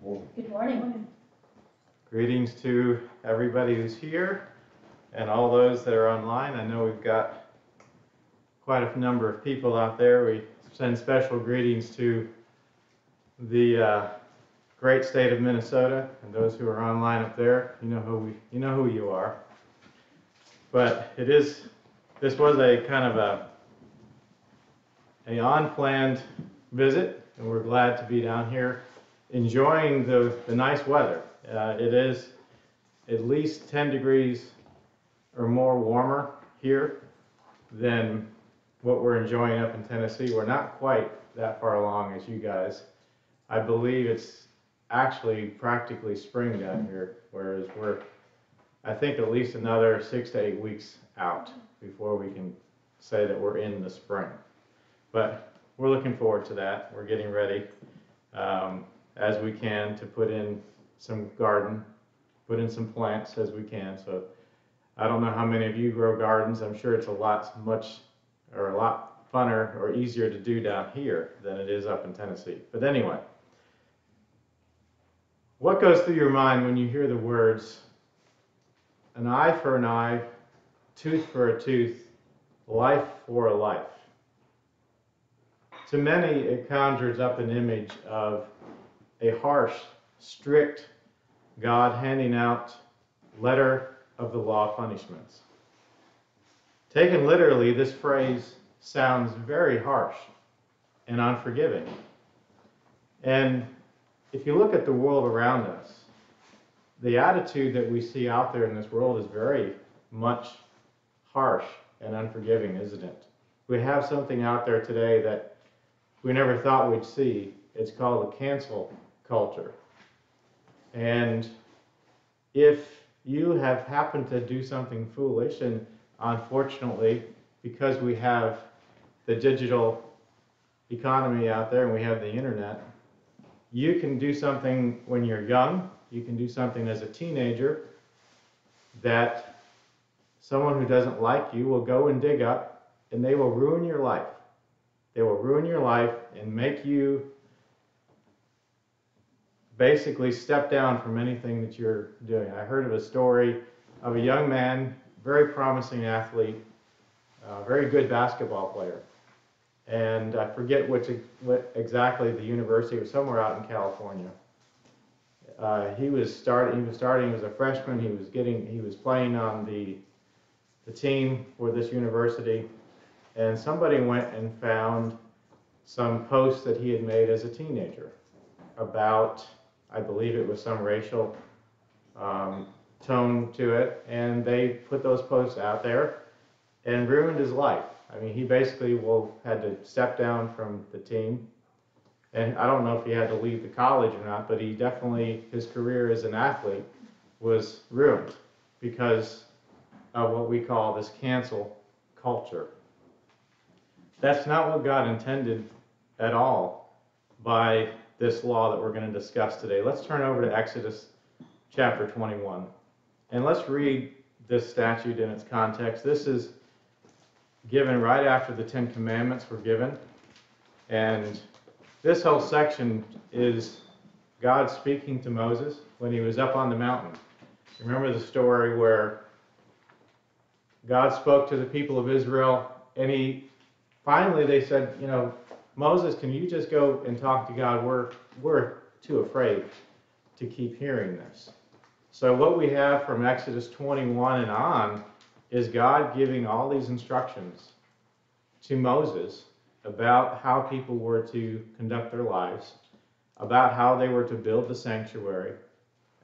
Good morning. Greetings to everybody who's here and all those that are online. I know we've got quite a number of people out there. We send special greetings to the great state of Minnesota and those who are online up there. You know who you are. But this was a kind of a unplanned visit, and we're glad to be down here enjoying the nice weather. It is at least 10 degrees or more warmer here than what we're enjoying up in Tennessee. We're not quite that far along as you guys. I believe it's actually practically spring down here, whereas we're, I think, at least another 6 to 8 weeks out before we can say that we're in the spring. But we're looking forward to that. We're getting ready as we can to put in some garden, put in some plants as we can. So I don't know how many of you grow gardens. I'm sure it's a lot funner or easier to do down here than it is up in Tennessee. But anyway, what goes through your mind when you hear the words, an eye for an eye, tooth for a tooth, life for a life? To many, it conjures up an image of a harsh, strict God handing out letter of the law punishments. Taken literally, this phrase sounds very harsh and unforgiving. And if you look at the world around us, the attitude that we see out there in this world is very much harsh and unforgiving, isn't it? We have something out there today that we never thought we'd see. It's called the cancel culture. And if you have happened to do something foolish, and unfortunately, because we have the digital economy out there and we have the internet, you can do something when you're young, you can do something as a teenager that someone who doesn't like you will go and dig up, and they will ruin your life. They will ruin your life and make you basically step down from anything that you're doing. I heard of a story of a young man, very promising athlete, very good basketball player. And I forget what exactly the university, it was somewhere out in California. He was a freshman. He was playing on the team for this university. And somebody went and found some posts that he had made as a teenager about, I believe it was some racial tone to it, and they put those posts out there and ruined his life. I mean, he basically had to step down from the team, and I don't know if he had to leave the college or not, but his career as an athlete was ruined because of what we call this cancel culture. That's not what God intended at all by this law that we're going to discuss today. Let's turn over to Exodus chapter 21. And let's read this statute in its context. This is given right after the Ten Commandments were given. And this whole section is God speaking to Moses when he was up on the mountain. Remember the story where God spoke to the people of Israel, and finally they said, Moses, can you just go and talk to God? We're too afraid to keep hearing this. So what we have from Exodus 21 and on is God giving all these instructions to Moses about how people were to conduct their lives, about how they were to build the sanctuary,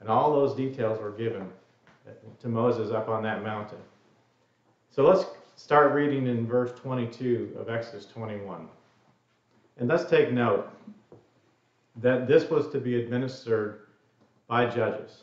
and all those details were given to Moses up on that mountain. So let's start reading in verse 22 of Exodus 21. And let's take note that this was to be administered by judges.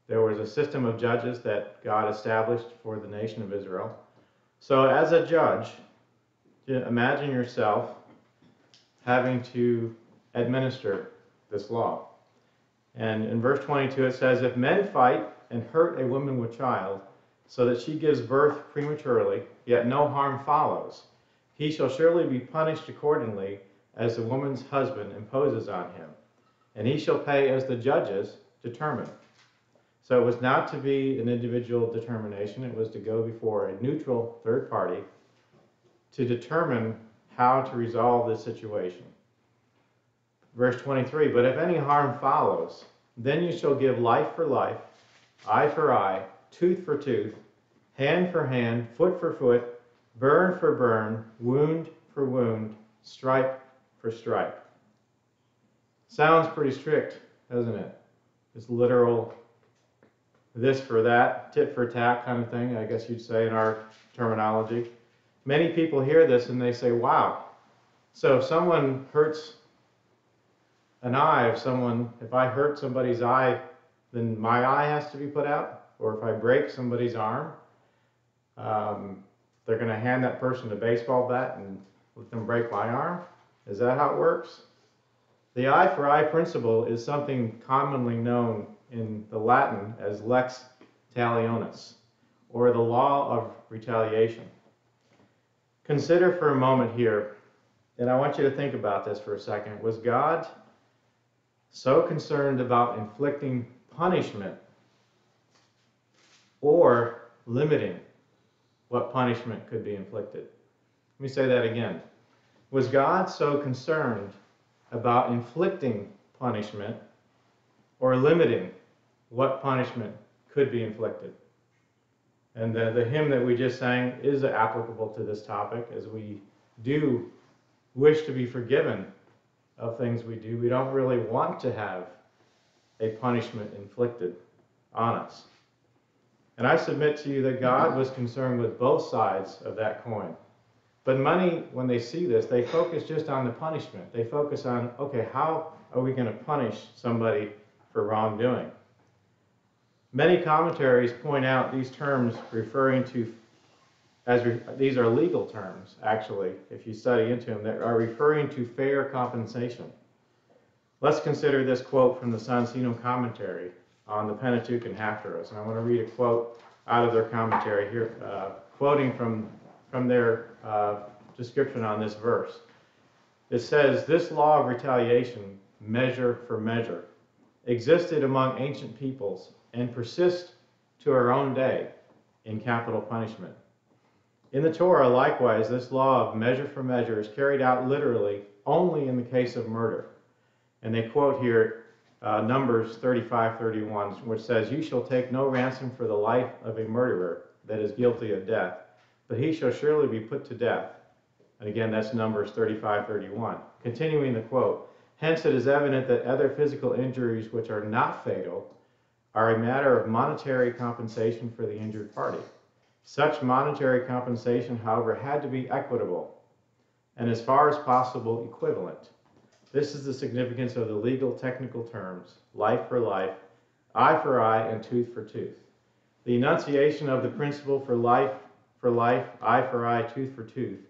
There was a system of judges that God established for the nation of Israel. So as a judge, imagine yourself having to administer this law. And in verse 22 it says, if men fight and hurt a woman with child, so that she gives birth prematurely, yet no harm follows, he shall surely be punished accordingly as the woman's husband imposes on him. and he shall pay as the judges determine. So it was not to be an individual determination, it was to go before a neutral third party to determine how to resolve this situation. Verse 23, but if any harm follows, then you shall give life for life, eye for eye, tooth for tooth, hand for hand, foot for foot, burn for burn, wound for wound, stripe for stripe. Sounds pretty strict, doesn't it? It's literal, this for that, tit for tat kind of thing, I guess you'd say in our terminology. Many people hear this and they say, wow, so if someone hurts an eye of someone, if I hurt somebody's eye, then my eye has to be put out? Or if I break somebody's arm, they're going to hand that person a baseball bat and let them break my arm? Is that how it works? The eye for eye principle is something commonly known in the Latin as Lex Talionis, or the Law of Retaliation. Consider for a moment here, and I want you to think about this for a second. Was God so concerned about inflicting punishment or limiting what punishment could be inflicted? Let me say that again. Was God so concerned about inflicting punishment or limiting what punishment could be inflicted? And the hymn that we just sang is applicable to this topic, as we do wish to be forgiven of things we do. We don't really want to have a punishment inflicted on us. And I submit to you that God was concerned with both sides of that coin. But many, when they see this, they focus just on the punishment. They focus on, okay, how are we going to punish somebody for wrongdoing? Many commentaries point out these terms referring to, these are legal terms, actually, if you study into them, that are referring to fair compensation. Let's consider this quote from the Santino commentary on the Pentateuch and Haftarahs. And I want to read a quote out of their commentary here, quoting from their description on this verse. It says, this law of retaliation, measure for measure, existed among ancient peoples and persists to our own day in capital punishment. In the Torah, likewise, this law of measure for measure is carried out literally only in the case of murder. And they quote here Numbers 35:31, which says, you shall take no ransom for the life of a murderer that is guilty of death, but he shall surely be put to death. And again, that's Numbers 35:31. Continuing the quote, hence it is evident that other physical injuries which are not fatal are a matter of monetary compensation for the injured party. Such monetary compensation, however, had to be equitable and as far as possible equivalent. This is the significance of the legal technical terms, life for life, eye for eye, and tooth for tooth. The enunciation of the principle for life, eye for eye, tooth for tooth,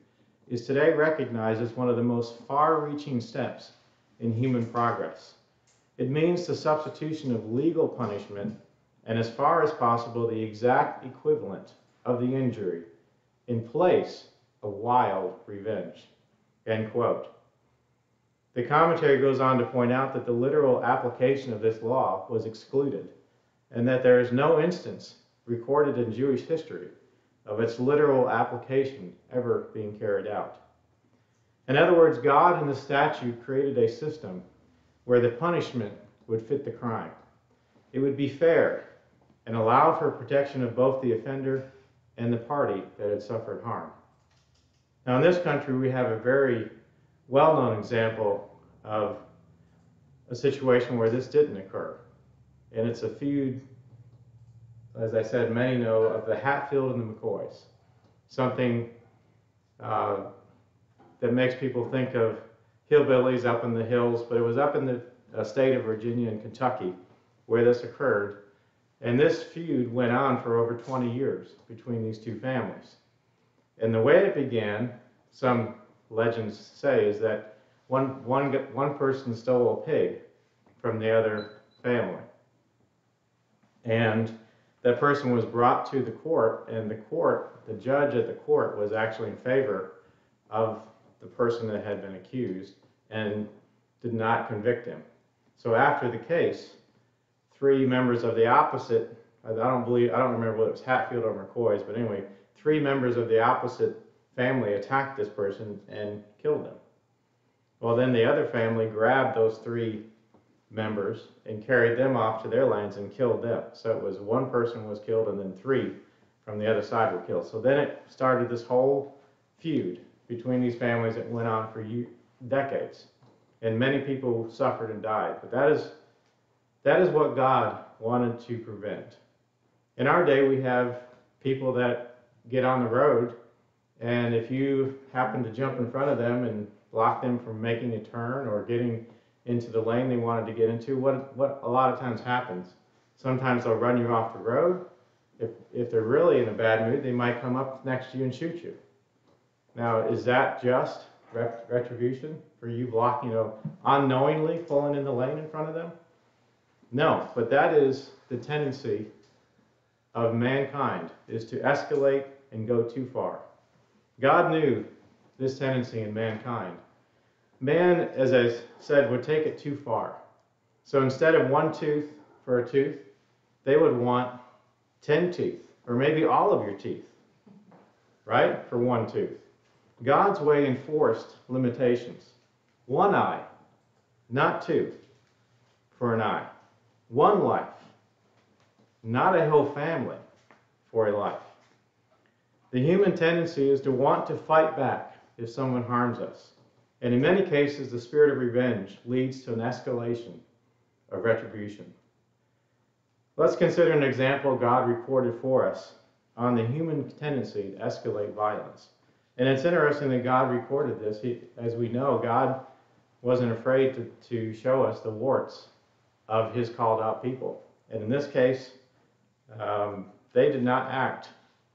is today recognized as one of the most far-reaching steps in human progress. It means the substitution of legal punishment and, as far as possible, the exact equivalent of the injury in place of wild revenge. End quote. The commentary goes on to point out that the literal application of this law was excluded, and that there is no instance recorded in Jewish history of its literal application ever being carried out. In other words, God in the statute created a system where the punishment would fit the crime. It would be fair and allow for protection of both the offender and the party that had suffered harm. Now, in this country, we have a very well-known example of a situation where this didn't occur. And it's a feud, as I said, many know, of the Hatfield and the McCoys. Something that makes people think of hillbillies up in the hills, but it was up in the state of Virginia and Kentucky where this occurred. And this feud went on for over 20 years between these two families. And the way it began, some legends say, is that one person stole a pig from the other family. And that person was brought to the court, and the judge at the court was actually in favor of the person that had been accused and did not convict him. So after the case, 3 members of the opposite, I don't remember whether it was Hatfield or McCoy's, but anyway, 3 members of the opposite family attacked this person and killed them. Well, then the other family grabbed those 3 members and carried them off to their lands and killed them. So it was 1 person was killed and then 3 from the other side were killed. So then it started this whole feud between these families that went on for decades. And many people suffered and died. But that is what God wanted to prevent. In our day, we have people that get on the road, and if you happen to jump in front of them and block them from making a turn or getting into the lane they wanted to get into, what a lot of times happens, sometimes they'll run you off the road. If they're really in a bad mood, they might come up next to you and shoot you. Now, is that just retribution for you blocking, unknowingly pulling in the lane in front of them? No, but that is the tendency of mankind, is to escalate and go too far. God knew this tendency in mankind. Man, as I said, would take it too far. So instead of 1 tooth for a tooth, they would want 10 teeth, or maybe all of your teeth, right, for 1 tooth. God's way enforced limitations. 1 eye, not 2, for an eye. 1 life, not a whole family for a life. The human tendency is to want to fight back if someone harms us. And in many cases, the spirit of revenge leads to an escalation of retribution. Let's consider an example God recorded for us on the human tendency to escalate violence. And it's interesting that God recorded this. As we know, God wasn't afraid to show us the warts of his called out people. And in this case, they did not act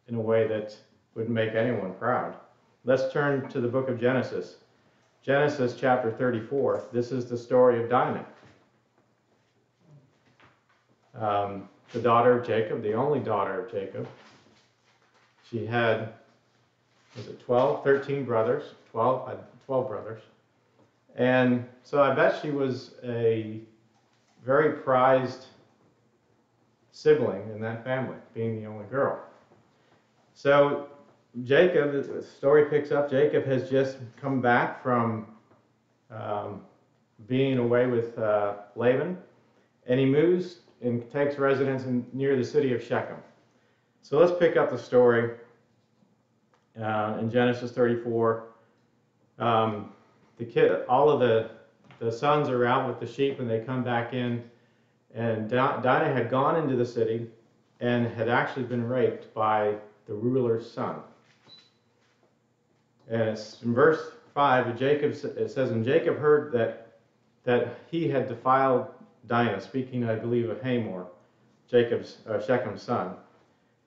in a way that would make anyone proud. Let's turn to the book of Genesis. Genesis chapter 34. This is the story of Dinah, the daughter of Jacob, the only daughter of Jacob. She had, 13 brothers? 12 brothers. And so I bet she was a very prized sibling in that family, being the only girl. So Jacob, the story picks up, Jacob has just come back from being away with Laban, and he moves and takes residence near the city of Shechem. So let's pick up the story in Genesis 34. All of the sons are out with the sheep, and they come back in, and Dinah had gone into the city and had actually been raped by the ruler's son. And it's in verse 5, it says, and Jacob heard that he had defiled Dinah, speaking, I believe, of Hamor, Shechem's son.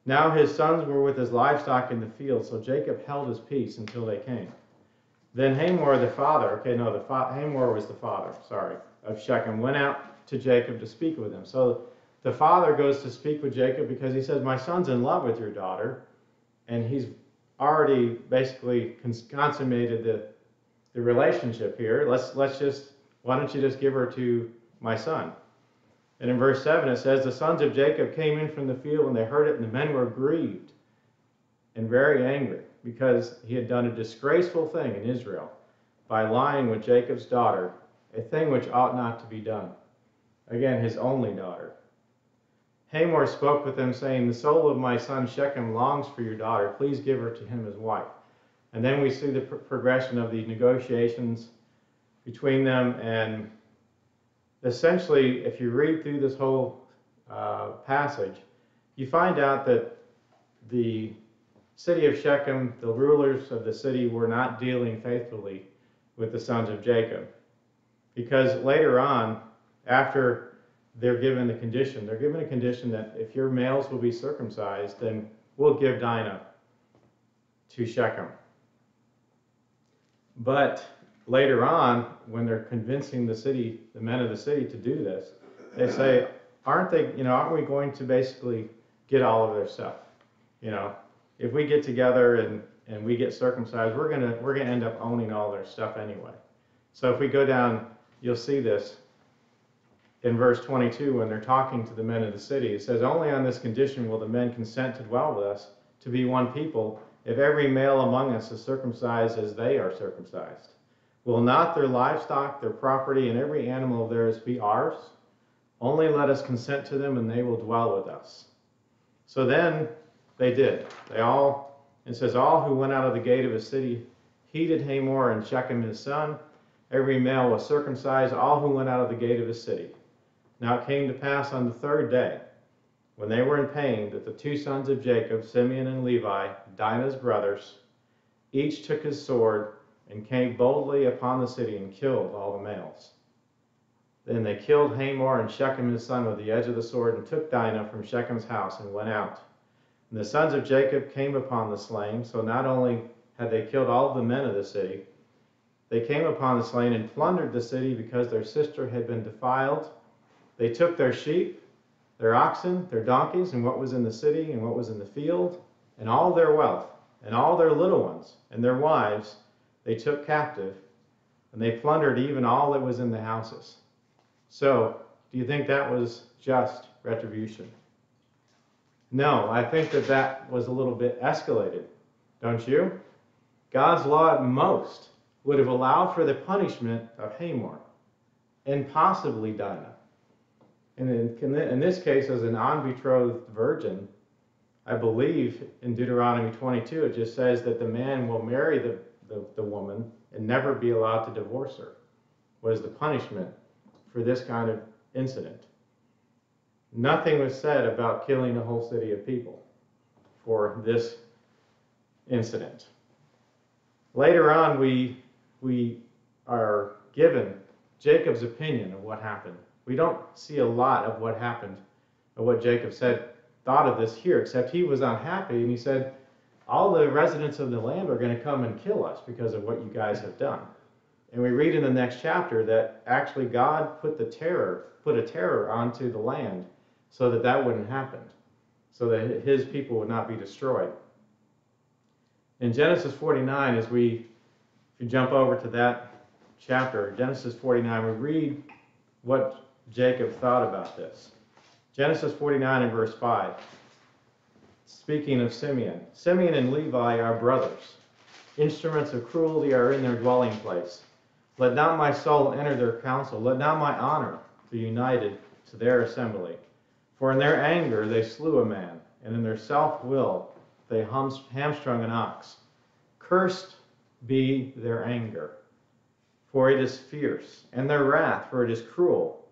Now his sons were with his livestock in the field, so Jacob held his peace until they came. Then Hamor Hamor was the father, of Shechem, went out to Jacob to speak with him. So the father goes to speak with Jacob because he says, my son's in love with your daughter, and he's already basically consummated the relationship here. Why don't you just give her to my son? And in verse 7 it says, the sons of Jacob came in from the field and they heard it, and the men were grieved and very angry because he had done a disgraceful thing in Israel by lying with Jacob's daughter, a thing which ought not to be done. Again, his only daughter. Hamor spoke with them, saying, the soul of my son Shechem longs for your daughter. Please give her to him as wife. And then we see the progression of these negotiations between them. And essentially, if you read through this whole passage, you find out that the city of Shechem, the rulers of the city, were not dealing faithfully with the sons of Jacob. Because later on, after they're given a condition that if your males will be circumcised, then we'll give Dinah to Shechem. But later on, when they're convincing the men of the city to do this, they say, aren't we going to basically get all of their stuff? If we get together and we get circumcised, we're gonna end up owning all their stuff anyway. So if we go down, you'll see this. in verse 22, when they're talking to the men of the city, it says, "Only on this condition will the men consent to dwell with us, to be one people, if every male among us is circumcised as they are circumcised. Will not their livestock, their property, and every animal of theirs be ours? Only let us consent to them, and they will dwell with us." So then they did. It says, all who went out of the gate of his city heeded Hamor and Shechem his son. Every male was circumcised, all who went out of the gate of his city. Now it came to pass on the third day, when they were in pain, that the two sons of Jacob, Simeon and Levi, Dinah's brothers, each took his sword and came boldly upon the city and killed all the males. Then they killed Hamor and Shechem his son with the edge of the sword, and took Dinah from Shechem's house and went out. And the sons of Jacob came upon the slain, so not only had they killed all of the men of the city, they came upon the slain and plundered the city because their sister had been defiled. They took their sheep, their oxen, their donkeys, and what was in the city and what was in the field, and all their wealth, and all their little ones, and their wives, they took captive, and they plundered even all that was in the houses. So, do you think that was just retribution? No, I think that was a little bit escalated, don't you? God's law at most would have allowed for the punishment of Hamor and possibly Dinah. And in this case, as an unbetrothed virgin, I believe in Deuteronomy 22, it just says that the man will marry the woman and never be allowed to divorce her, was the punishment for this kind of incident. Nothing was said about killing a whole city of people for this incident. Later on, we are given Jacob's opinion of what happened. We don't see a lot of what happened, or what Jacob thought of this here, except he was unhappy, and he said, all the residents of the land are going to come and kill us because of what you guys have done. And we read in the next chapter that actually God put a terror onto the land so that wouldn't happen, so that his people would not be destroyed. In Genesis 49, if you jump over to that chapter, Genesis 49, we read what Jacob thought about this. Genesis 49 and verse 5, speaking of Simeon. Simeon and Levi are brothers. Instruments of cruelty are in their dwelling place. Let not my soul enter their council. Let not my honor be united to their assembly. For in their anger they slew a man, and in their self-will they hamstrung an ox. Cursed be their anger, for it is fierce, and their wrath, for it is cruel.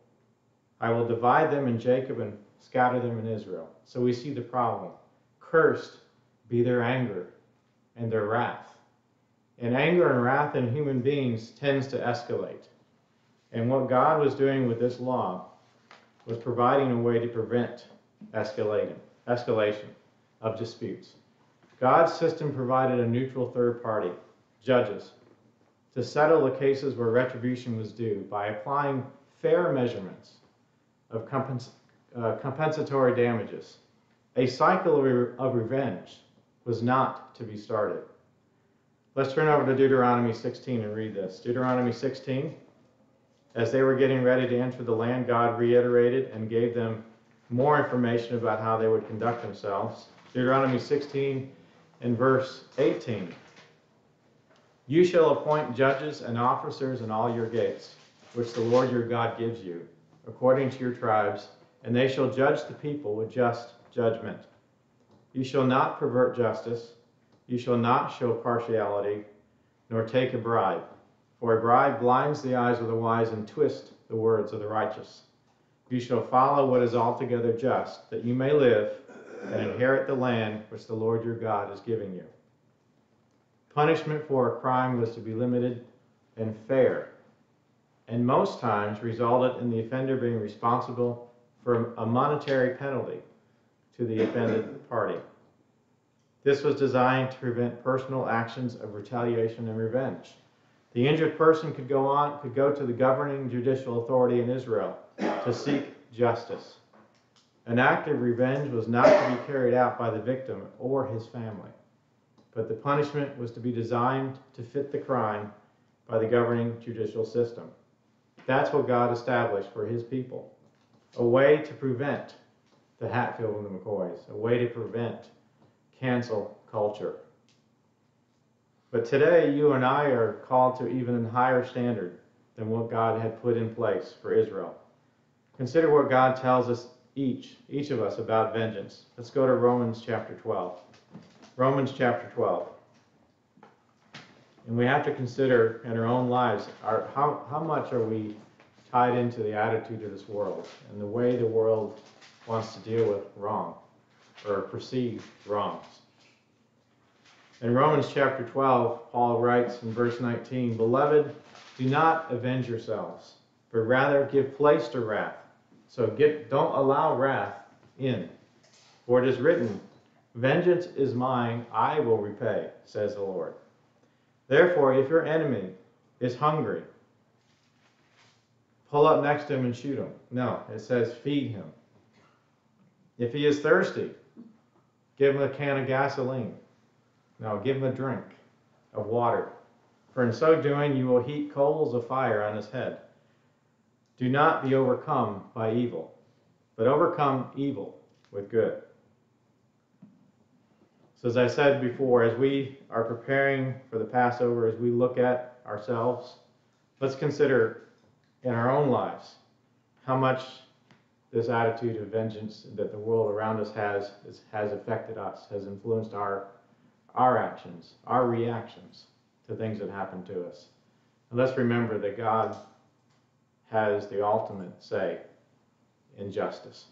I will divide them in Jacob and scatter them in Israel. So we see the problem. Cursed be their anger and their wrath. And anger and wrath in human beings tends to escalate. And what God was doing with this law was providing a way to prevent escalation of disputes. God's system provided a neutral third party, judges, to settle the cases where retribution was due by applying fair measurements of compensatory damages. A cycle of revenge was not to be started. Let's turn over to Deuteronomy 16 and read this. Deuteronomy 16, as they were getting ready to enter the land, God reiterated and gave them more information about how they would conduct themselves. Deuteronomy 16 and verse 18. You shall appoint judges and officers in all your gates, which the Lord your God gives you, according to your tribes, and they shall judge the people with just judgment. You shall not pervert justice. You shall not show partiality, nor take a bribe. For a bribe blinds the eyes of the wise and twists the words of the righteous. You shall follow what is altogether just, that you may live and inherit the land which the Lord your God is giving you. Punishment for a crime was to be limited and fair, and most times resulted in the offender being responsible for a monetary penalty to the offended party. This was designed to prevent personal actions of retaliation and revenge. The injured person could go to the governing judicial authority in Israel to seek justice. An act of revenge was not to be carried out by the victim or his family, but the punishment was to be designed to fit the crime by the governing judicial system. That's what God established for his people. A way to prevent the Hatfield and the McCoys. A way to prevent cancel culture. But today, you and I are called to even a higher standard than what God had put in place for Israel. Consider what God tells us each of us about vengeance. Let's go to Romans chapter 12. Romans chapter 12. And we have to consider in our own lives, how much are we tied into the attitude of this world and the way the world wants to deal with wrong or perceived wrongs. In Romans chapter 12, Paul writes in verse 19, "Beloved, do not avenge yourselves, but rather give place to wrath." So don't allow wrath in. For it is written, "Vengeance is mine, I will repay, says the Lord." Therefore, if your enemy is hungry, pull up next to him and shoot him. No, it says feed him. If he is thirsty, give him a can of gasoline. No, give him a drink of water. For in so doing, you will heap coals of fire on his head. Do not be overcome by evil, but overcome evil with good. So as I said before, as we are preparing for the Passover, as we look at ourselves, let's consider in our own lives how much this attitude of vengeance that the world around us has affected us, has influenced our actions, our reactions to things that happen to us. And let's remember that God has the ultimate say in justice.